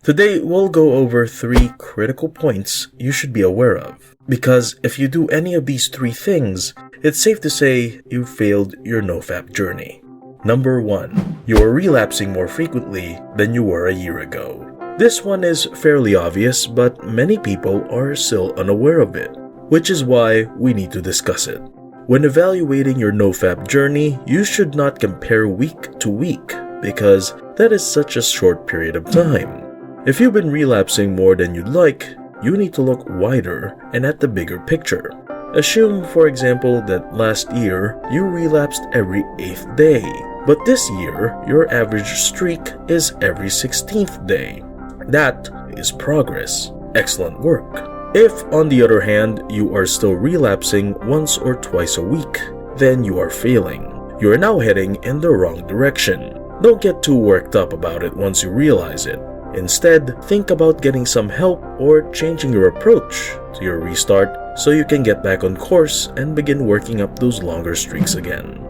Today, we'll go over 3 critical points you should be aware of. Because if you do any of these 3 things, it's safe to say you failed your NoFap journey. Number 1. You are relapsing more frequently than you were a year ago. This one is fairly obvious, but many people are still unaware of it, which is why we need to discuss it. When evaluating your NoFap journey, you should not compare week to week, because that is such a short period of time. If you've been relapsing more than you'd like, you need to look wider and at the bigger picture. Assume, for example, that last year you relapsed every 8th day, but this year your average streak is every 16th day. That is progress. Excellent work. If, on the other hand, you are still relapsing once or twice a week, then you are failing. You are now heading in the wrong direction. Don't get too worked up about it once you realize it. Instead, think about getting some help or changing your approach to your restart so you can get back on course and begin working up those longer streaks again.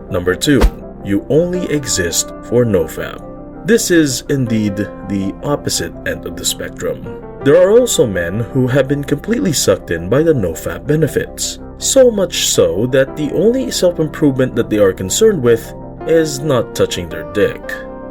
Number 2. You only exist for NoFap. This is indeed the opposite end of the spectrum. There are also men who have been completely sucked in by the NoFap benefits. So much so that the only self-improvement that they are concerned with is not touching their dick.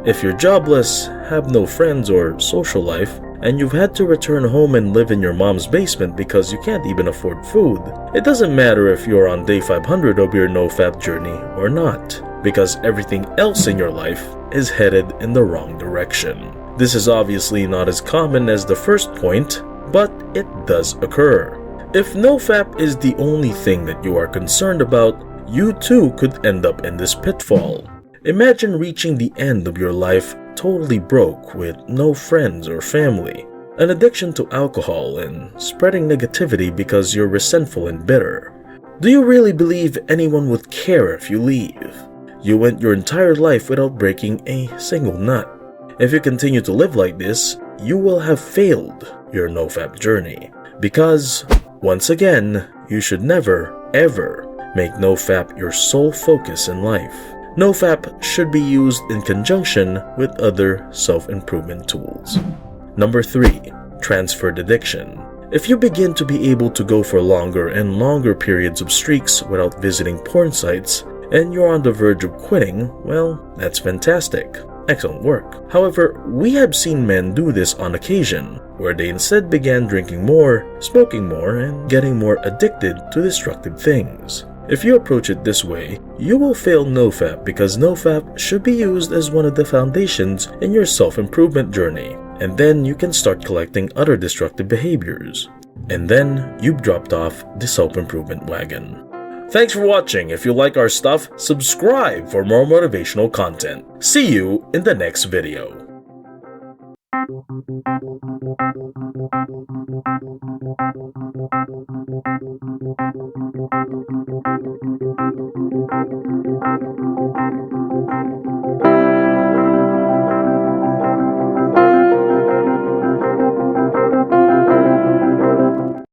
If you're jobless, have no friends or social life, and you've had to return home and live in your mom's basement because you can't even afford food, it doesn't matter if you're on day 500 of your NoFap journey or not, because everything else in your life is headed in the wrong direction. This is obviously not as common as the first point, but it does occur. If NoFap is the only thing that you are concerned about, you too could end up in this pitfall. Imagine reaching the end of your life totally broke with no friends or family, an addiction to alcohol, and spreading negativity because you're resentful and bitter. Do you really believe anyone would care if you leave? You went your entire life without breaking a single nut. If you continue to live like this, you will have failed your NoFap journey. Because, once again, you should never, ever make NoFap your sole focus in life. NoFap should be used in conjunction with other self-improvement tools. Number 3. Transferred addiction. If you begin to be able to go for longer and longer periods of streaks without visiting porn sites, and you're on the verge of quitting, well, that's fantastic. Excellent work. However, we have seen men do this on occasion, where they instead began drinking more, smoking more, and getting more addicted to destructive things. If you approach it this way, you will fail NoFap because NoFap should be used as one of the foundations in your self-improvement journey, and then you can start collecting other destructive behaviors. And then you've dropped off the self-improvement wagon. Thanks for watching. If you like our stuff, subscribe for more motivational content. See you in the next video.